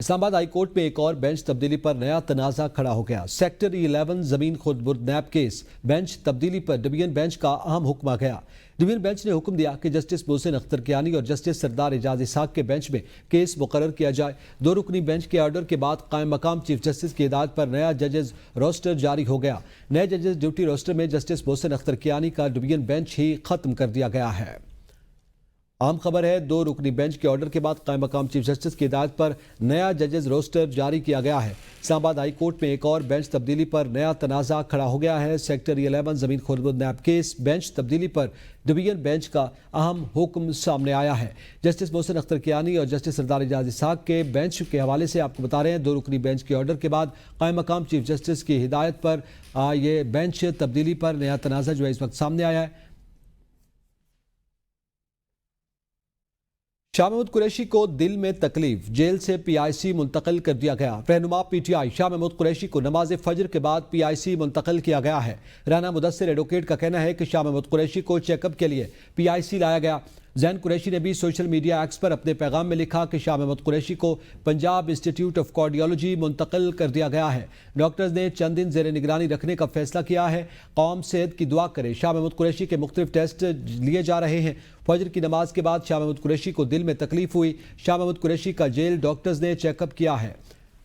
اسلام آباد high court میں ایک اور بینچ تبدیلی پر نیا تنازع کھڑا ہو گیا۔ سیکٹر 11 زمین خود برد نیب کیس بینچ تبدیلی پر ڈویژن بینچ کا اہم حکم آ گیا۔ ڈویژن بینچ نے حکم دیا کہ جسٹس محسن اختر کیانی اور جسٹس سردار اعجاز اسحاق کے بینچ میں کیس مقرر کیا جائے۔ 2 رکنی بینچ کے آرڈر کے بعد قائم مقام چیف جسٹس کی ہدایت پر نیا ججز روسٹر جاری ہو گیا۔ نئے ججز ڈیوٹی روسٹر میں جسٹس محسن اختر کیانی کا ڈویژن بینچ ہی ختم کر دیا گیا ہے۔ عام خبر ہے، 2 رکنی بینچ کے آرڈر کے بعد قائم مقام چیف جسٹس کی ہدایت پر نیا ججز روسٹر جاری کیا گیا ہے۔ اسلام آباد ہائی کورٹ میں ایک اور بینچ تبدیلی پر نیا تنازع کھڑا ہو گیا ہے۔ سیکٹر 11 زمین خود برد نیب کیس بینچ تبدیلی پر ڈویژن بینچ کا اہم حکم سامنے آیا ہے۔ جسٹس محسن اختر کیانی اور جسٹس سردار اعجاز اسحاق کے بینچ کے حوالے سے آپ کو بتا رہے ہیں، 2 رکنی بینچ کے آرڈر کے بعد قائم مقام چیف جسٹس کی ہدایت پر یہ بینچ تبدیلی پر نیا تنازع جو ہے اس وقت سامنے آیا ہے۔ شاہ محمود قریشی کو دل میں تکلیف، جیل سے پی آئی سی منتقل کر دیا گیا۔ رہنما P T I Shah Mahmood Qureshi کو نماز فجر کے بعد پی آئی سی منتقل کیا گیا ہے۔ رانا مدثر ایڈوکیٹ کا کہنا ہے کہ شاہ محمود قریشی کو چیک اپ کے لیے پی آئی سی لایا گیا۔ زین قریشی نے بھی سوشل میڈیا ایکس پر اپنے پیغام میں لکھا کہ شاہ محمود قریشی کو پنجاب انسٹیٹیوٹ آف کارڈیالوجی منتقل کر دیا گیا ہے۔ ڈاکٹرز نے چند دن زیر نگرانی رکھنے کا فیصلہ کیا ہے۔ قوم صحت کی دعا کرے۔ شاہ محمود قریشی کے مختلف ٹیسٹ لیے جا رہے ہیں۔ فجر کی نماز کے بعد شاہ محمود قریشی کو دل میں تکلیف ہوئی۔ شاہ محمود قریشی کا جیل ڈاکٹرز نے چیک اپ کیا ہے۔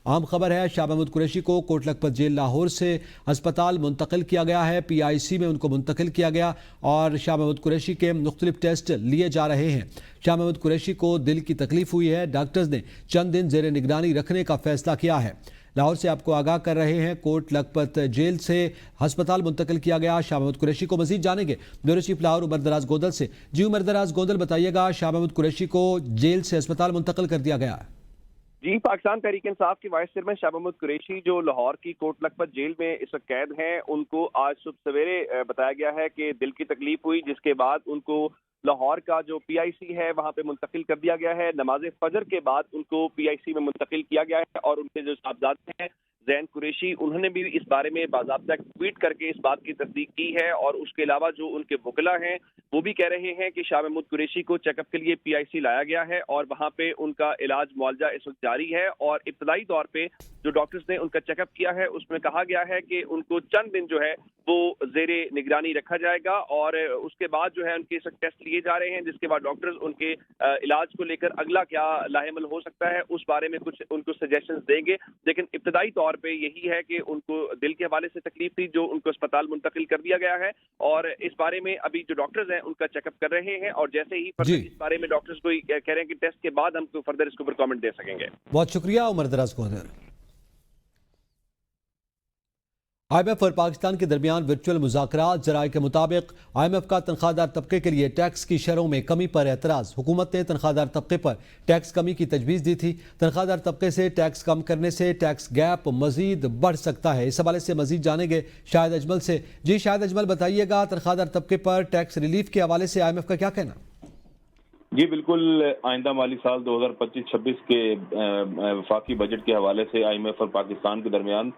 عام خبر ہے، شاہ محمود قریشی کو کوٹ لکھپت جیل لاہور سے ہسپتال منتقل کیا گیا ہے۔ پی آئی سی میں ان کو منتقل کیا گیا اور شاہ محمود قریشی کے مختلف ٹیسٹ لیے جا رہے ہیں۔ شاہ محمود قریشی کو دل کی تکلیف ہوئی ہے۔ ڈاکٹرز نے چند دن زیر نگرانی رکھنے کا فیصلہ کیا ہے۔ لاہور سے آپ کو آگاہ کر رہے ہیں، کوٹ لکھپت جیل سے ہسپتال منتقل کیا گیا۔ شاہ محمود قریشی کو مزید جانیں گے بیورو چیف لاہور عمر دراز گوندل سے۔ جی عمر دراز گوندل، بتائیے گا، شاہ محمود قریشی کو جیل سے ہسپتال منتقل کر دیا گیا ہے۔ جی، پاکستان تحریک انصاف کے وائس چیئرمین شاہ محمود قریشی جو لاہور کی کوٹ لکھپت جیل میں اس وقت قید ہیں، ان کو آج صبح سویرے بتایا گیا ہے کہ دل کی تکلیف ہوئی، جس کے بعد ان کو لاہور کا جو پی آئی سی ہے وہاں پہ منتقل کر دیا گیا ہے۔ نماز فجر کے بعد ان کو پی آئی سی میں منتقل کیا گیا ہے اور ان کے جو صاحبزادے ہیں زین قریشی، انہوں نے بھی اس بارے میں باضابطہ ٹویٹ کر کے اس بات کی تصدیق کی ہے، اور اس کے علاوہ جو ان کے وکلا ہیں وہ بھی کہہ رہے ہیں کہ شاہ محمود قریشی کو چیک اپ کے لیے پی آئی سی لایا گیا ہے اور وہاں پہ ان کا علاج معالجہ اس وقت جاری ہے۔ اور ابتدائی طور پہ جو ڈاکٹرز نے ان کا چیک اپ کیا ہے اس میں کہا گیا ہے کہ ان کو چند دن جو ہے وہ زیر نگرانی رکھا جائے گا، اور اس کے بعد جو ہے ان کے ٹیسٹ لیے جا رہے ہیں، جس کے بعد ڈاکٹرز ان کے علاج کو لے کر اگلا کیا لاہ عمل ہو سکتا ہے اس بارے میں کچھ ان کو سجیشنز دیں گے۔ لیکن ابتدائی طور پہ یہی ہے کہ ان کو دل کے حوالے سے تکلیف تھی جو ان کو اسپتال منتقل کر دیا گیا ہے، اور اس بارے میں ابھی جو ڈاکٹرز ہیں ان کا چیک اپ کر رہے ہیں، اور جیسے ہی فردر اس بارے میں ڈاکٹرز کو کہہ رہے ہیں کہ ٹیسٹ کے بعد ہم کو فردر اس کے اوپر کامنٹ دے سکیں گے۔ بہت شکریہ عمر دراز گوندل۔ آئی ایم ایف اور پاکستان کے درمیان ورچوئل مذاکرات۔ ذرائع کے مطابق آئی ایم ایف کا تنخواہ دار طبقے کے لیے ٹیکس کی شرحوں میں کمی پر اعتراض۔ حکومت نے تنخواہ دار طبقے پر ٹیکس کمی کی تجویز دی تھی۔ تنخواہ دار طبقے سے ٹیکس کم کرنے سے ٹیکس گیپ مزید بڑھ سکتا ہے۔ اس حوالے سے مزید جانیں گے شاہد اجمل سے۔ جی شاہد اجمل، بتائیے گا، تنخواہ دار طبقے پر ٹیکس ریلیف کے حوالے سے آئی ایم ایف کا کیا کہنا؟ جی بالکل، آئندہ مالی سال 2025-26 کے وفاقی بجٹ کے حوالے سے آئی ایم ایف اور پاکستان کے درمیان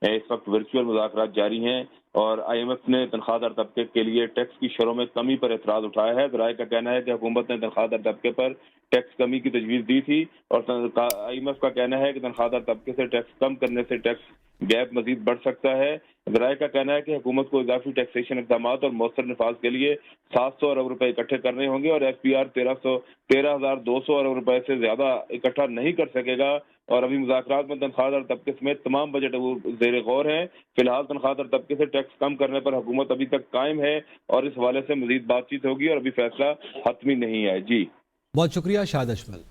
اس وقت ورچوئل مذاکرات جاری ہیں، اور آئی ایم ایف نے تنخواہ دار طبقے کے لیے ٹیکس کی شرحوں میں کمی پر اعتراض اٹھایا ہے۔ ذرائع کا کہنا ہے کہ حکومت نے تنخواہ دار طبقے پر ٹیکس کمی کی تجویز دی تھی، اور آئی ایم ایف کا کہنا ہے کہ تنخواہ دار طبقے سے ٹیکس کم کرنے سے ٹیکس گیپ مزید بڑھ سکتا ہے۔ ذرائع کا کہنا ہے کہ حکومت کو اضافی ٹیکسیشن اقدامات اور مؤثر نفاذ کے لیے 700 ارب روپے اکٹھے کرنے ہوں گے، اور ایف پی آر 13,200 ارب روپے سے زیادہ اکٹھا نہیں کر سکے گا، اور ابھی مذاکرات میں تنخواہ دار طبقے سمیت تمام بجٹ زیر غور ہیں۔ فی الحال تنخواہ دار طبقے سے ٹیکس کم کرنے پر حکومت ابھی تک قائم ہے، اور اس حوالے سے مزید بات چیت ہوگی، اور ابھی فیصلہ حتمی نہیں ہے۔ جی بہت شکریہ شاہد اجمل۔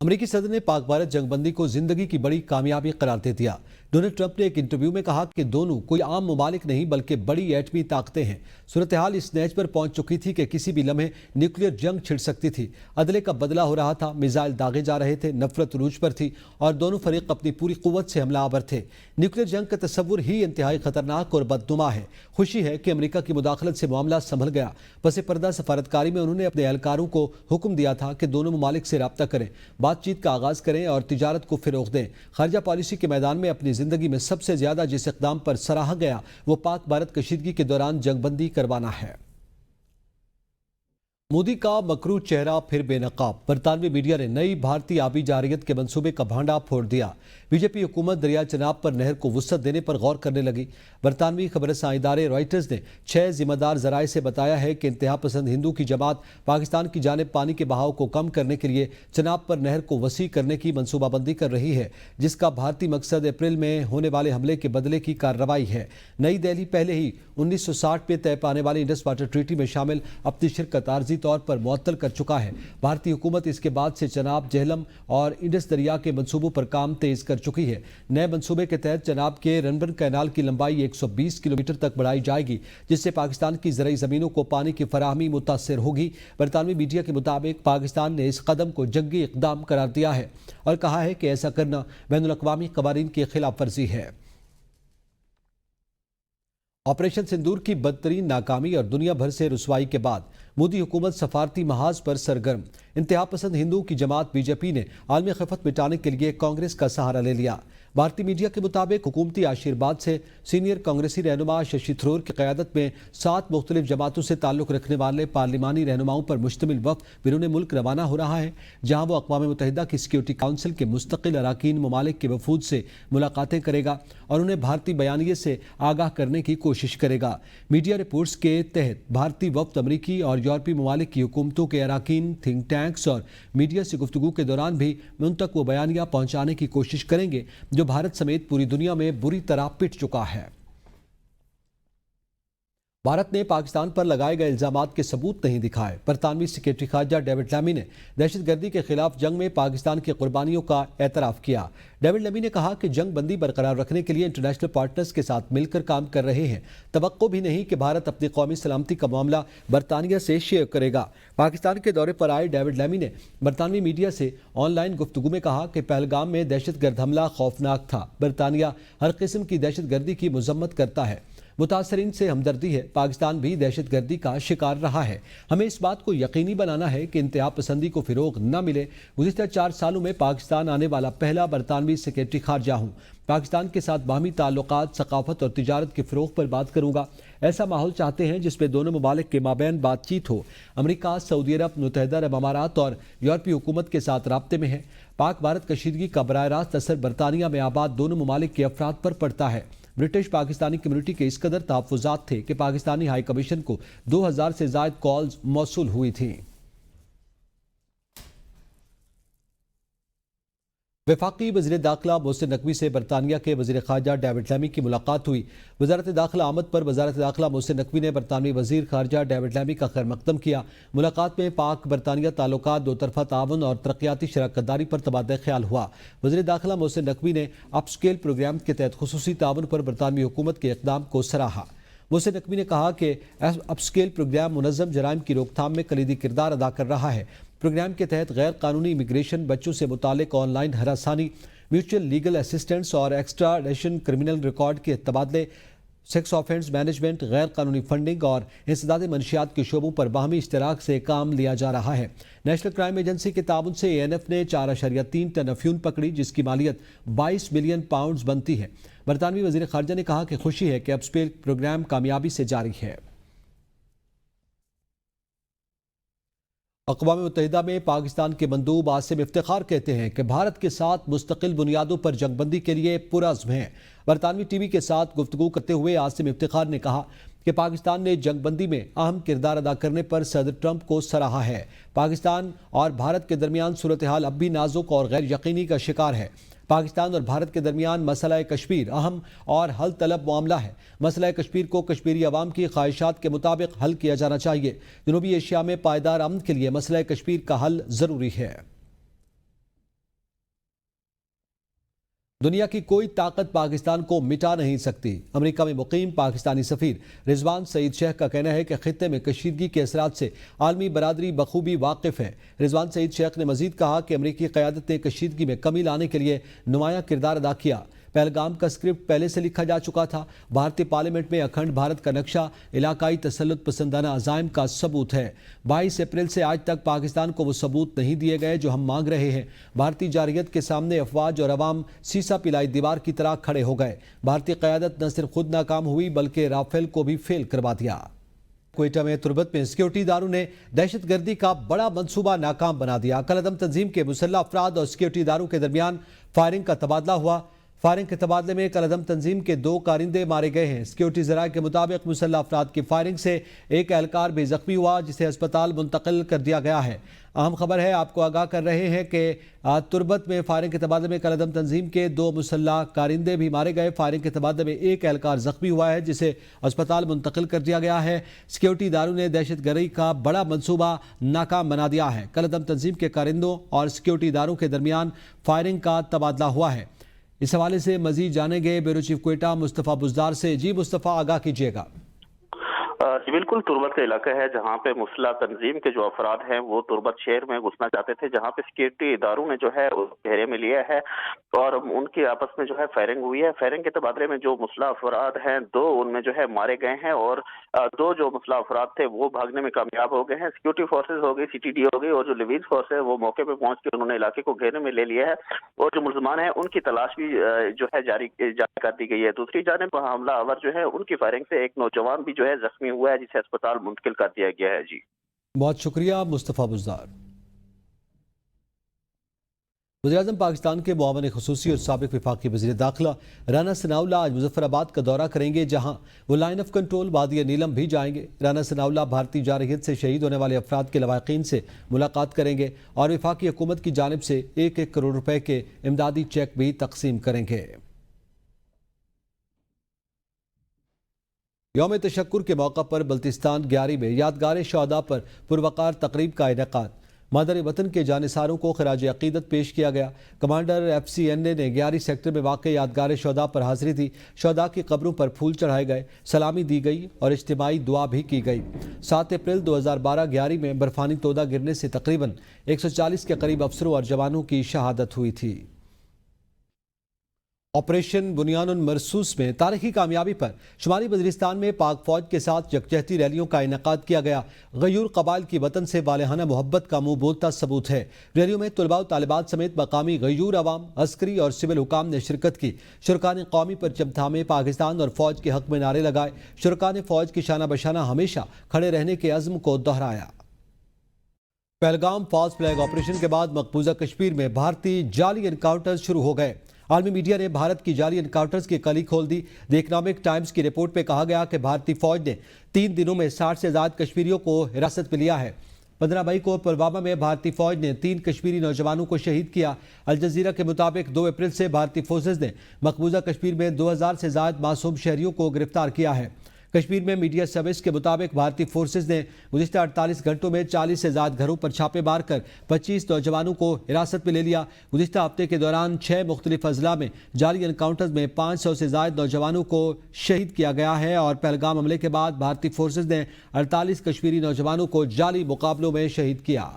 امریکی صدر نے پاک بھارت جنگ بندی کو زندگی کی بڑی کامیابی قرار دے دیا۔ ڈونلڈ ٹرمپ نے ایک انٹرویو میں کہا کہ دونوں کوئی عام ممالک نہیں بلکہ بڑی ایٹمی طاقتیں ہیں۔ صورتحال اس نیچ پر پہنچ چکی تھی کہ کسی بھی لمحے نیوکلیر جنگ چھڑ سکتی تھی۔ عدلے کا بدلہ ہو رہا تھا، میزائل داغے جا رہے تھے، نفرت عروج پر تھی، اور دونوں فریق اپنی پوری قوت سے حملہ آور تھے۔ نیوکلیر جنگ کا تصور ہی انتہائی خطرناک اور بدنما ہے۔ خوشی ہے کہ امریکہ کی مداخلت سے معاملہ سنبھل گیا۔ پس پردہ سفارتکاری میں انہوں نے اپنے اہلکاروں کو حکم دیا تھا کہ دونوں ممالک سے رابطہ کریں، بات چیت کا آغاز کریں اور تجارت کو فروغ دیں۔ خارجہ پالیسی کے میدان میں اپنی زندگی میں سب سے زیادہ جس اقدام پر سراہا گیا وہ پاک بھارت کشیدگی کے دوران جنگ بندی کروانا ہے۔ मोदी का मकरू चेहरा फिर बेनकाब। बरतानवी मीडिया ने नई भारतीय आबी जारियत के मंसूबे का भांडा फोड़ दिया। बीजेपी हुकूमत दरिया चनाब पर नहर को वुसअत देने पर गौर करने लगी। बरतानवी खबरसां इदारे रॉयटर्स ने 6 जिम्मेदार जराए से बताया है कि इंतहा पसंद हिंदू की जमात पाकिस्तान की जानिब पानी के बहाव को कम करने के लिए चनाब पर नहर को वसी करने की मनसूबाबंदी कर रही है, जिसका भारतीय मकसद अप्रैल में होने वाले हमले के बदले की कार्रवाई है। नई दिल्ली पहले ही 1960 में तय पाने वाली इंडस वाटर ट्रीटी में शामिल अपनी शिरकत आर्जी तौर पर मुअत्तल कर चुका है। भारतीय हुकूमत इसके बाद से चनाब, जेहलम और इंडस दरिया के मंसूबों पर काम तेज कर चुकी है। नए मंसूबे के तहत चनाब के रनबन कैनाल की लंबाई 120 किलोमीटर तक बढ़ाई जाएगी, जिससे पाकिस्तान की ज़राई ज़मीनों को पानी की फराहमी मुतासिर होगी। बरतानवी मीडिया के मुताबिक पाकिस्तान ने इस कदम को जंगी इक़दाम करार दिया है और कहा है कि ऐसा करना बैनुल-अक़वामी क़वानीन की खिलाफ वर्जी है। ऑपरेशन सिंदूर की बदतरीन नाकामी और दुनिया भर से रुसवाई के बाद मोदी हुकूमत सफारती महाज पर सरगर्म। इंतहा पसंद हिंदू की जमात बीजेपी ने आलमी खिफत मिटाने के लिए कांग्रेस का सहारा ले लिया। भारतीय मीडिया के मुताबिक हुकूमती आशीर्वाद से सीनियर कांग्रेसी रहनुमा शशि थरूर की क़यादत में 7 मुख्तलिफ जमातों से ताल्लुक़ रखने वाले पार्लिमानी रहनुमाओं पर मुश्तमिल वफ़द बिरून मुल्क रवाना हो रहा है, जहाँ वो अक़वाम मुत्तहिदा की सिक्योरिटी काउंसिल के मुस्तकिल अरकान ममालिक के वफूद से मुलाकातें करेगा और उन्हें भारतीय बयानिए से आगाह करने की कोशिश करेगा। मीडिया रिपोर्ट्स के तहत भारतीय वफ़द अमरीकी और यूरोपीय ममालिक की हुकूमतों के अरकान, थिंक टैंक्स और मीडिया से गुफ्तगू के दौरान भी उन तक वो बयानिया पहुँचाने की कोशिश करेंगे जो भारत समेत पूरी दुनिया में बुरी तरह पिट चुका है। भारत ने पाकिस्तान पर लगाए गए इल्जामात के सबूत नहीं दिखाए। बरतानवी सेक्रेटरी खारजा डेविड लैमी ने दहशतगर्दी के खिलाफ जंग में पाकिस्तान की कुर्बानियों का एतराफ़ किया। डेविड लैमी ने कहा कि जंग बंदी बरकरार रखने के लिए इंटरनेशनल पार्टनर्स के साथ मिलकर काम कर रहे हैं। तवक्को भी नहीं कि भारत अपनी कौमी सलामती का मामला बरतानिया से शेयर करेगा। पाकिस्तान के दौरे पर आए डेविड लैमी ने बरतानवी मीडिया से ऑनलाइन गुफ्तगू में कहा कि पहलगाम में दहशतगर्द हमला खौफनाक था। बरतानिया हर किस्म की दहशतगर्दी की मजम्मत करता है। मुतासरीन से हमदर्दी है। पाकिस्तान भी दहशतगर्दी का शिकार रहा है। हमें इस बात को यकीनी बनाना है कि इंतहा पसंदी को फ़रोग़ न मिले। गुज़िश्ता 4 सालों में पाकिस्तान आने वाला पहला बरतानवी सेक्रेटरी खारजा हूँ। पाकिस्तान के साथ बाहमी ताल्लुकात, सकाफत और तिजारत के फ़रोग़ पर बात करूँगा। ऐसा माहौल चाहते हैं जिसमें दोनों ममालिक के माबैन बातचीत हो। अमरीका, सऊदी अरब, मुत्तहिदा अरब अमारात और यूरोपीय हुकूमत के साथ राब्ते में है। पाक भारत कशीदगी का बराह रास्त असर बरतानिया में आबाद दोनों ममालिक के अफराद पर पड़ता है। ब्रिटिश पाकिस्तानी कम्युनिटी के इस कदर तहफ़्फ़ुज़ात थे कि पाकिस्तानी हाई कमीशन को 2000 से ज़ायद कॉल्स मौसूल हुई थी। वफाकी वज़ीर दाखिला मोहसिन नकवी से बरतानिया के वज़ीर ख़ारजा डेविड लैमी की मुलाकात हुई। वज़ारत दाखिला आमद पर वज़ारत दाखिला मोहसिन नकवी ने बरतानवी वज़ीर ख़ारजा डेविड लैमी का खैर मक़दम किया। मुलाकात में पाक बरतानिया ताल्लुकात, दो तरफ़ा ताउन और तरक्याती शराकतदारी पर तबादला ख्याल हुआ। वज़ीर दाखिला मोहसिन नकवी ने अपस्केल प्रोग्राम के तहत खुसूसी ताउन पर बरतानवी हुकूमत के इक़दाम को सराहा। मोहसिन नकवी ने कहा कि अपस्केल प्रोग्राम मुनज़्ज़म जराइम की रोकथाम में कलीदी किरदार अदा कर रहा है। प्रोग्राम के तहत गैर कानूनी इमिग्रेशन, बच्चों से मुतालिक ऑनलाइन हरासानी, म्यूचुअल लीगल असिस्टेंस और एक्स्ट्राडिशन क्रिमिनल रिकॉर्ड के तबादले, सेक्स ऑफेंस मैनेजमेंट, गैर कानूनी फंडिंग और इंसदाद मनशियात के शोबों पर बाहमी इश्तराक से काम लिया जा रहा है। नेशनल क्राइम एजेंसी के ताउन से ANF ने 4.3 टन अफ्यून पकड़ी, जिसकी मालियत 22 मिलियन पाउंड बनती है। बरतानवी वज़ीर ख़ारजा ने कहा कि खुशी है कि अपस्केल प्रोग्राम कामयाबी से जारी है। अक़वाम मुत्तहिदा में पाकिस्तान के मंदूब आसिम इफ्तिखार कहते हैं कि भारत के साथ मुस्तकिल बुनियादों पर जंगबंदी के लिए पुरअज़्म हैं। बरतानवी टीवी के साथ गुफ्तगू करते हुए आसिम इफ्तिखार ने कहा कि पाकिस्तान ने जंगबंदी में अहम किरदार अदा करने पर सदर ट्रंप को सराहा है। पाकिस्तान और भारत के दरमियान सूरत हाल अब भी नाजुक और गैर यकीनी का शिकार है। पाकिस्तान और भारत के दरमियान मसला कश्मीर अहम और हल तलब मामला है। मसला कश्मीर को कश्मीरी अवाम की ख्वाहिशात के मुताबिक हल किया जाना चाहिए। जनूबी एशिया में पायदार अमन के लिए मसला कश्मीर का हल ज़रूरी है। दुनिया की कोई ताकत पाकिस्तान को मिटा नहीं सकती। अमेरिका में मुकीम पाकिस्तानी सफ़ीर रिजवान सईद शेख का कहना है कि खित्ते में कशीदगी के असरात से आलमी बरादरी बखूबी वाकिफ़ है। रिजवान सईद शेख ने मजीद कहा कि अमेरिकी क़यादत ने कशीदगी में कमी लाने के लिए नुमायां किरदार अदा किया। पहलगाम का स्क्रिप्ट पहले से लिखा जा चुका था। भारतीय पार्लियामेंट में अखंड भारत का नक्शा इलाकाई तसल्लुत पसंदाना अज़ाइम का सबूत है। 22 अप्रैल से आज तक पाकिस्तान को वो सबूत नहीं दिए गए जो हम मांग रहे हैं। भारतीय जारहियत के सामने अफवाज और अवाम सीसा पिलाई दीवार की तरह खड़े हो गए। भारतीय क़यादत न सिर्फ खुद नाकाम हुई बल्कि राफेल को भी फेल करवा दिया। कोयटा में तुर्बत में सिक्योरिटी इदारों ने दहशत गर्दी का बड़ा मंसूबा नाकाम बना दिया। कलअदम तंजीम के मुसल्लह अफराद और सिक्योरिटी इदारों के दरमियान फायरिंग का तबादला हुआ। फायरिंग के तबादले में कलअदम तंजीम के 2 कारिंदे मारे गए हैं। सिक्योरिटी जराये के मुताबिक मुसल्लह अफराद की फायरिंग से एक एहलकार भी जख्मी हुआ, जिसे अस्पताल मुंतकिल कर दिया गया है। अहम खबर है, आपको आगाह कर रहे हैं कि तुर्बत में फायरिंग के तबादले में कलअदम तंजीम के 2 मुसल्लह कारिंदे भी मारे गए। फायरिंग के तबादले में एक एहलकार जख्मी हुआ है, जिसे अस्पताल मुंतकिल कर दिया गया है। सिक्योरिटी इदारों ने दहशत गर्दी का बड़ा मंसूबा नाकाम बना दिया है। कलअदम तंजीम के कारिंदों और सिक्योरिटी इदारों के दरमियान फायरिंग का तबादला हुआ है। इस हवाले से मजीद जानेंगे ब्यूरो चीफ कोयटा मुस्तफ़ा बुज़दार से। जी मुस्तफ़ा, आगाह कीजिएगा। जी बिल्कुल, तुर्बत का इलाका है जहाँ पे मुस्लिम तंजीम के जो अफराद हैं वो तुर्बत शहर में घुसना चाहते थे, जहाँ पे सिक्योरिटी इदारों ने जो है उस घेरे में लिया है और उनके आपस में जो है फायरिंग हुई है। फायरिंग के तबादले में जो मुस्लिम अफराद हैं 2 उनमें जो है मारे गए हैं और 2 जो मुस्लिम अफराद थे वो भागने में कामयाब हो गए हैं। सिक्योरिटी फोर्सेज हो गई, CTD हो गई और जो लिवीज फोर्स है वो मौके पर पहुंच के उन्होंने इलाके को घेरे में ले लिया है और जो मुलजमान है उनकी तलाश भी जो है जारी कर दी गई है। दूसरी जानिब हमलावर जो है उनकी फायरिंग से एक नौजवान भी जो है जख्मी हुआ है, जिसे अस्पताल मुंतकिल कर दिया गया है। जी बहुत शुक्रिया मुस्तफ़ा बुज़दार। वज़ीर-ए-आज़म पाकिस्तान के मुआवन ख़ुसूसी और साबिक़ वफ़ाक़ी वज़ीर दाखिला राना सनाउल्लाह आज मुज़फ़्फ़राबाद का दौरा करेंगे, जहाँ वो लाइन ऑफ कंट्रोल वादी नीलम भी जाएंगे। राना सनाउल्लाह भारतीय जारहियत से शहीद होने वाले अफराद के लवाक़ीन से मुलाकात करेंगे और वफ़ाक़ी हुकूमत की जानिब से 1-1 करोड़ रुपए के इमदादी चेक भी तकसीम करेंगे। यौम तशक्कुर के मौका पर बल्तिस्तान ग्यारी में यादगार शहदा पर पुरवकार तकरीब का इनेकाद। मादर वतन के जानिसारों को खराज अकीदत पेश किया गया। कमांडर FCNA ने ग्यारी सेक्टर में वाक़ यादगार शहदा पर हाजिरी दी। शहदा की कब्रों पर फूल चढ़ाए गए, सलामी दी गई और इज्तिमाई दुआ भी की गई। 7 अप्रैल 2012 ग्यारी में बर्फानी तोदा गिरने से तकरीबन 140 के करीब अफसरों और जवानों की शहादत हुई थी। ऑपरेशन बुनियानुन मरसूस में तारीखी कामयाबी पर शुमाली वज़ीरिस्तान में पाक फौज के साथ यकजहती रैलियों का इनेकाद किया गया। गयूर कबाइल की वतन से वालेहाना मोहब्बत का मुंह बोलता सबूत है। रैलियों में तलबा और तालिबात समेत मकामी गयूर अवाम, अस्करी और सिविल हुकाम ने शिरकत की। शुरका ने कौमी परचम थामे पाकिस्तान और फौज के हक में नारे लगाए। शुरका ने फौज की शाना बशाना हमेशा खड़े रहने के अज़्म को दोहराया। पहलगाम फास्ट फ्लैग ऑपरेशन के बाद मकबूजा कश्मीर में भारतीय जाली एनकाउंटर्स शुरू हो गए। आलमी मीडिया ने भारत की जाली एनकाउंटर्स की कली खोल दी। द इकनॉमिक टाइम्स की रिपोर्ट में कहा गया कि भारतीय फौज ने 3 दिनों में 60 से ज़्यादा कश्मीरियों को हिरासत में लिया है। 15 मई को पुलवामा में भारतीय फौज ने 3 कश्मीरी नौजवानों को शहीद किया। अल जजीरा के मुताबिक 2 अप्रैल से भारतीय फोर्सेज ने मकबूजा कश्मीर में 2000 से ज़्यादा मासूम शहरियों को गिरफ्तार किया है। कश्मीर में मीडिया सर्विस के मुताबिक भारतीय फोर्सेज ने गुज़िश्ता 48 घंटों में 40 से ज़्यादा घरों पर छापे मारकर 25 नौजवानों को हिरासत में ले लिया। गुज़िश्ता हफ्ते के दौरान 6 मुख्तलिफ अजला में जाली एनकाउंटर्स में 500 से ज़्यादा नौजवानों को शहीद किया गया है और पहलगाम हमले के बाद भारतीय फोर्सेज ने 48 कश्मीरी नौजवानों को जाली मुकाबलों में शहीद किया।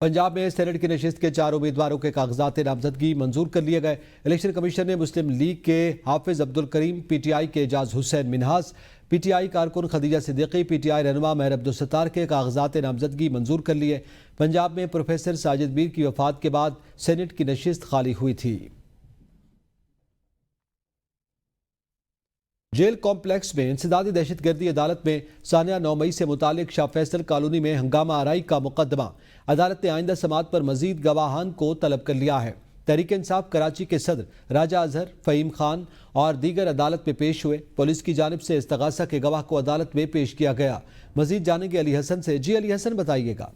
पंजाब में सेनेट की नशिस्त के 4 उम्मीदवारों के कागजात नामजदगी मंजूर कर लिए गए। इलेक्शन कमीशन ने मुस्लिम लीग के हाफिज अब्दुल करीम, PTI के एजाज हुसैन मिनहास, PTI कारकुन खदीजा सिद्दीकी, PTI रहनुमा महर अब्दुल सत्तार के कागजात नामजदगी मंजूर कर लिए। पंजाब में प्रोफेसर साजिद मीर की वफात के बाद सेनेट की नशिस्त खाली हुई थी। जेल कॉम्प्लेक्स में इंसदादी दहशतगर्दी अदालत में सानिया 9 मई से मुतालिक शाह फैसल कॉलोनी में हंगामा आराई का मुकदमा। अदालत ने आइंदा समात पर मजीद गवाहान को तलब कर लिया है। तहरीक इंसाफ कराची के सदर राजा अजहर, फ़हीम खान और दीगर अदालत में पेश हुए। पुलिस की जानिब से इस्तगासा के गवाह को अदालत में पेश किया गया। मजीद जानेंगे अली हसन से। जी अली हसन, बताइएगा।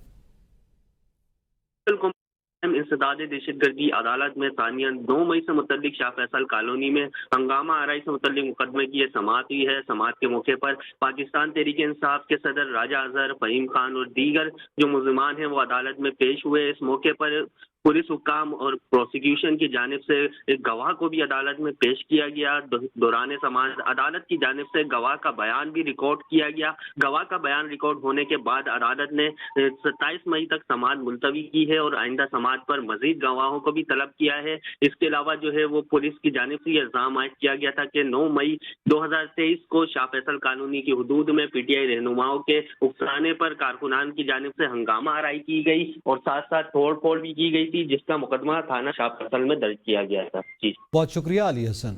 इंसदादी दहशतगर्दी अदालत में सानिया 9 मई से मुतल्लिक शाह फैसल कॉलोनी में हंगामा आराई से मुतल्लिक मुकदमे की समाअत हुई है। समाअत के मौके पर पाकिस्तान तहरीक इंसाफ के सदर राजा अजहर, फ़हीम खान और दीगर जो मुल्ज़िमान हैं वो अदालत में पेश हुए। इस मौके पर पुलिस हुकाम और प्रोसिक्यूशन की जानिब से एक गवाह को भी अदालत में पेश किया गया। दौरान समाअत अदालत की जानिब से गवाह का बयान भी रिकॉर्ड किया गया। गवाह का बयान रिकॉर्ड होने के बाद अदालत ने 27 मई तक समाअत मुलतवी की है और आइंदा समाअत पर मजीद गवाहों को भी तलब किया है। इसके अलावा जो है वो पुलिस की जानिब से इल्जाम आयद किया गया था कि 9 मई 2023 को शाह फैसल कॉलोनी की हुदूद में PTI रहनुमाओं के उकसाने पर कारकुनान की जानिब से हंगामा आराई की गई और साथ साथ तोड़ फोड़ भी की गई थी, जिसका मुकदमा थाना शाह फैसल में दर्ज किया गया था। जी बहुत शुक्रिया अली हसन।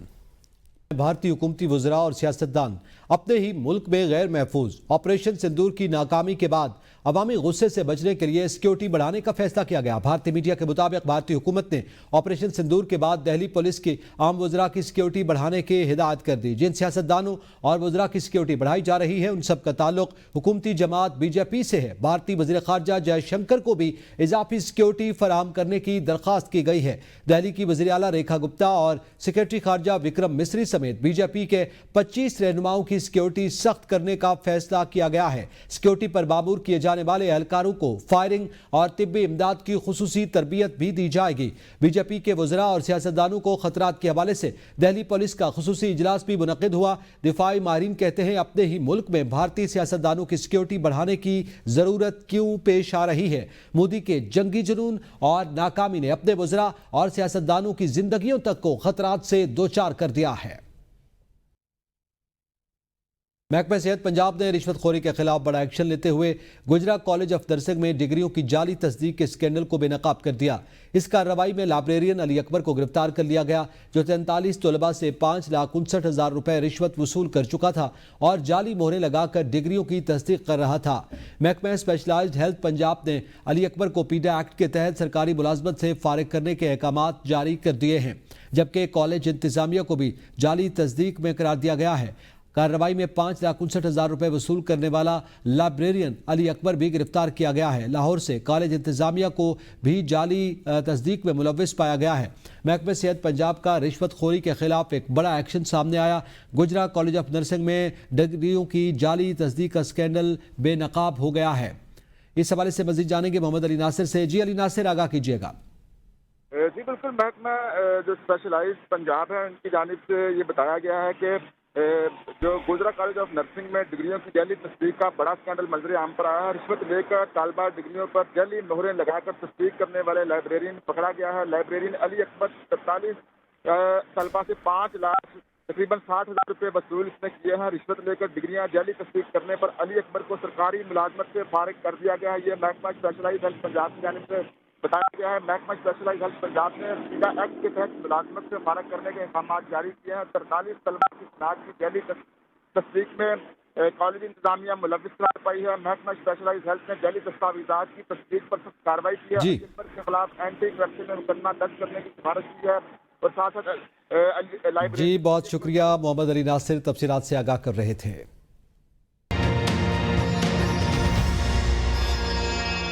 भारतीय हुकूमती वज़रा और सियासतदान अपने ही मुल्क में गैर महफूज ऑपरेशन सिंदूर की नाकामी के बाद अवामी गुस्से से बचने के लिए सिक्योरिटी बढ़ाने का फैसला किया गया। भारतीय मीडिया के मुताबिक भारतीय हुकूमत ने ऑपरेशन सिंदूर के बाद दिल्ली पुलिस की आम वज़रा की सिक्योरिटी बढ़ाने की हिदायत कर दी। जिन सियासतदानों और वज़रा की सिक्योरिटी बढ़ाई जा रही है उन सब का ताल्लुक हुकूमती जमात बीजेपी से है। भारतीय वज़ीर ख़ारजा जयशंकर को भी इजाफी सिक्योरिटी फराहम करने की दरख्वास्त की गई है। दिल्ली की वज़ीर आला रेखा गुप्ता और सेक्रेटरी ख़ारजा विक्रम मिस्री समेत बीजेपी के 25 रहनुमाओं की सिक्योरिटी सख्त करने का फैसला किया गया है। सिक्योरिटी पर बाबूर किए जाने वाले एहलकारों को फायरिंग और तिब्बी इमदाद की खुसूसी तरबियत भी दी जाएगी। बीजेपी के वज़रा और सियासतदानों को खतरात के हवाले से दिल्ली पुलिस का खुसूसी इजलास भी मुनक़िद हुआ। दिफाई माहिरीन कहते हैं अपने ही मुल्क में भारतीय सियासतदानों की सिक्योरिटी बढ़ाने की ज़रूरत क्यों पेश आ रही है। मोदी के जंगी जुनून और नाकामी ने अपने वज़रा और सियासतदानों की जिंदगियों तक को खतरात से दोचार कर दिया है। महकमा सेहत पंजाब ने रिश्वतखोरी के खिलाफ बड़ा एक्शन लेते हुए गुजरात कॉलेज ऑफ नर्सिंग में डिग्रियों की जाली तस्दीक के स्कैंडल को बेनकाब कर दिया। इस कार्रवाई में लाइब्रेरियन अली अकबर को गिरफ्तार कर लिया गया, जो 43 तलबा से 5,59,000 रुपए रिश्वत वसूल कर चुका था और जाली मोहरें लगाकर डिग्रियों की तस्दीक कर रहा था। महकमा स्पेशलाइज्ड हेल्थ पंजाब ने अली अकबर को पीडा एक्ट के तहत सरकारी मुलाजमत से फारिग करने के अहकामात जारी कर दिए हैं, जबकि कॉलेज इंतजामिया को भी जाली तस्दीक में करार दिया गया है। कार्रवाई में 5,59,000 रुपए वसूल करने वाला लाइब्रेरियन अली अकबर भी गिरफ्तार किया गया है। लाहौर से कॉलेज इंतजामिया को भी जाली तस्दीक में मुलव्विस पाया गया है। महकमा सेहत पंजाब का रिश्वतखोरी के खिलाफ एक बड़ा एक्शन सामने आया। गुजरात कॉलेज ऑफ नर्सिंग में डिग्रियों की जाली तस्दीक का स्कैंडल बेनकाब हो गया है। इस हवाले से मजीद जानेंगे मोहम्मद अली नासिर से। जी अली नासिर, आगाह कीजिएगा। जी बिल्कुल, महकमा जो स्पेशलाइज्ड पंजाब है उनकी जानिब से ये बताया गया है कि जो गुजरात कॉलेज ऑफ नर्सिंग में डिग्रियों की जाली तस्दीक का बड़ा स्कैंडल मंजर आम पर आया है। रिश्वत लेकर तालबा डिग्रियों पर जाली मोहरें लगाकर तस्दीक करने वाले लाइब्रेरियन पकड़ा गया है। लाइब्रेरियन अली अकबर 43 तलबा से 5 लाख तकरीबन 60,000 रुपये वसूल इसने किए हैं। रिश्वत लेकर डिग्रियां जाली तस्दीक करने पर अली अकबर को सरकारी मुलाजमत से फारिग कर दिया गया है। ये महकमा स्पेशलाइज्ड हेल्थ पंजाब की जानिब से बताया गया है। महकमा स्पेशलाइज्ड हेल्थ पंजाब ने पीडा एक्ट के तहत मुलाजमत से फारिग करने के अहकाम जारी किए हैं। 43 तलबा की शनाख्त की जाली तस्दीक में कॉलेज इंतजामिया मुलव्विस करार पाई है। महकमा स्पेशलाइज्ड हेल्थ ने जाली दस्तावेजात की तस्दीक पर सख्त कार्रवाई की है। अली अकबर के खिलाफ एंटी करप्शन में मुकदमा दर्ज करने की सिफारिश की है और साथ साथ जी बहुत शुक्रिया मोहम्मद अली नासिर, तफसीलात से आगाह कर रहे थे।